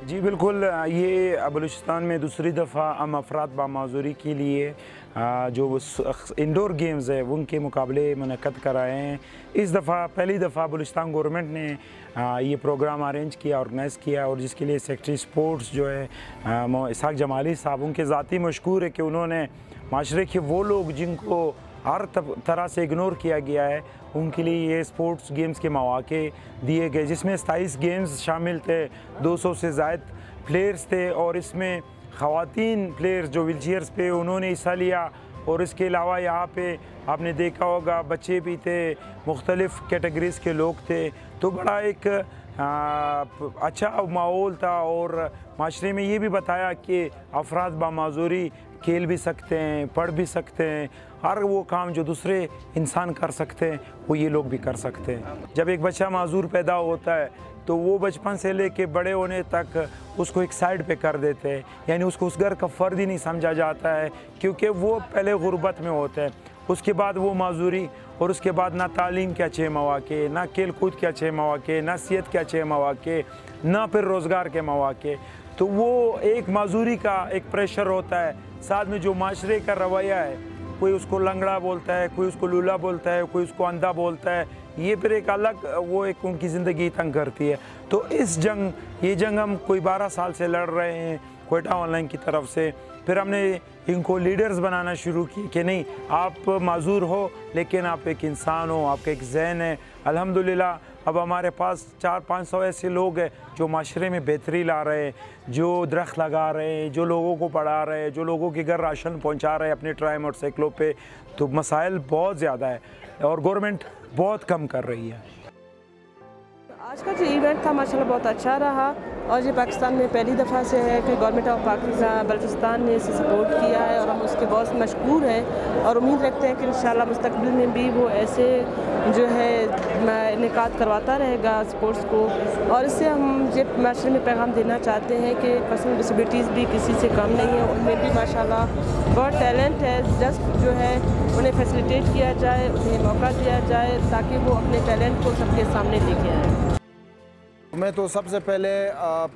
जी बिल्कुल, ये बलूचिस्तान में दूसरी दफ़ा हम अफराद बामाज़ूरी के लिए जो इंडोर गेम्स है उनके मुकाबले मुनक़्क़द कराए हैं। इस दफ़ा पहली दफ़ा बलूचिस्तान गवर्नमेंट ने ये प्रोग्राम अरेंज किया, ऑर्गेनाइज़ किया, और जिसके लिए सेक्रेटरी स्पोर्ट्स जो है इसहाक़ जमाली साहब, उनके ज़ाती मशकूर है कि उन्होंने माशरे के वो लोग जिनको हर तरह से इग्नोर किया गया है उनके लिए ये स्पोर्ट्स गेम्स के मौक़े दिए गए, जिसमें 27 गेम्स शामिल थे, 200 से ज़ायद प्लेयर्स थे, और इसमें ख़वातीन प्लेयर्स जो व्हीलचेयर्स पे उन्होंने हिस्सा लिया। और इसके अलावा यहाँ पे आपने देखा होगा बच्चे भी थे, मुख्तलिफ़ कैटेगरीज़ के लोग थे, तो बड़ा एक अच्छा माहौल था। और माशरे में ये भी बताया कि अफराद बामाज़ूरी खेल भी सकते हैं, पढ़ भी सकते हैं, हर वो काम जो दूसरे इंसान कर सकते हैं वो ये लोग भी कर सकते हैं। जब एक बच्चा माजूर पैदा होता है तो वो बचपन से लेके बड़े होने तक उसको एक साइड पे कर देते हैं, यानी उसको उस घर का फ़र्द ही नहीं समझा जाता है, क्योंकि वो पहले गुर्बत में होता है। उसके बाद वो माजूरी, और उसके बाद ना तालीम के अच्छे मौक़े, ना खेल कूद के अच्छे मौक़े, ना सेहत के अच्छे मौक़े, ना फिर रोज़गार के मौक़े। तो वो एक माजूरी का एक प्रेशर होता है, साथ में जो माशरे का रवैया है, कोई उसको लंगड़ा बोलता है, कोई उसको लूला बोलता है, कोई उसको अंधा बोलता है, ये फिर एक अलग वो एक उनकी ज़िंदगी तंग करती है। तो ये जंग हम कोई 12 साल से लड़ रहे हैं क्वेटा ऑनलाइन की तरफ से। फिर हमने इनको लीडर्स बनाना शुरू की कि नहीं, आप माजूर हो लेकिन आप एक इंसान हो, आपका एक जहन है। अल्हम्दुलिल्लाह अब हमारे पास 400-500 ऐसे लोग हैं जो माशरे में बेहतरी ला रहे हैं, जो दरख्त लगा रहे हैं, जो लोगों को पढ़ा रहे हैं, जो लोगों के घर राशन पहुंचा रहे हैं अपने ट्राई मोटरसाइकिलों पे। तो मसाइल बहुत ज़्यादा है और गवर्नमेंट बहुत कम कर रही है। आज का जो इवेंट था माशाल्लाह बहुत अच्छा रहा, और ये पाकिस्तान में पहली दफ़ा से है कि गवर्नमेंट ऑफ पाकिस्तान बलूचिस्तान ने इसे सपोर्ट किया है, और हम उसके बहुत मशकूर हैं, और उम्मीद रखते हैं कि इंशाल्लाह मुस्तकबिल में भी वो ऐसे जो है इनेकाद करवाता रहेगा स्पोर्ट्स को। और इससे हम ये माशरे में पैगाम देना चाहते हैं कि पर्सनल डिसेबिलिटीज़ भी किसी से कम नहीं है, उनमें भी माशाल्लाह बहुत टैलेंट है। जस्ट जो है उन्हें फैसिलिटेट किया जाए, उन्हें मौका दिया जाए ताकि वो अपने टैलेंट को सबके सामने लेके आएँ। मैं तो सबसे पहले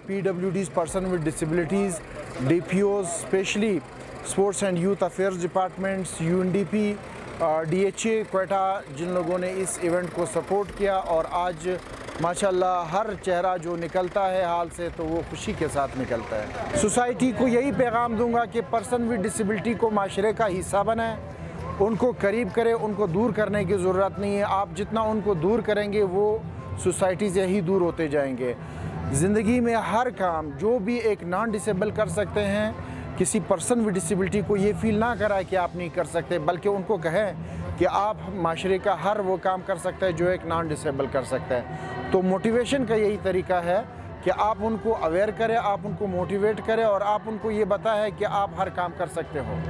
PWDs person with disabilities, DPOs specially sports and youth affairs departments, UNDP, DHA Quetta, जिन लोगों ने इस इवेंट को सपोर्ट किया, और आज माशाल्लाह हर चेहरा जो निकलता है हाल से तो वो खुशी के साथ निकलता है। सोसाइटी को यही पैगाम दूंगा कि पर्सन विद डिसेबिलिटी को माशरे का हिस्सा बनाएं, उनको करीब करें, उनको दूर करने की ज़रूरत नहीं है। आप जितना उनको दूर करेंगे वो सोसाइटी से ही दूर होते जाएंगे। ज़िंदगी में हर काम जो भी एक नॉन डिसेबल कर सकते हैं, किसी पर्सन विद डिसेबिलिटी को ये फील ना कराए कि आप नहीं कर सकते, बल्कि उनको कहें कि आप माशरे का हर वो काम कर सकते हैं जो एक नॉन डिसेबल कर सकता है। तो मोटिवेशन का यही तरीका है कि आप उनको अवेयर करें, आप उनको मोटिवेट करें, और आप उनको ये बताएं कि आप हर काम कर सकते हो।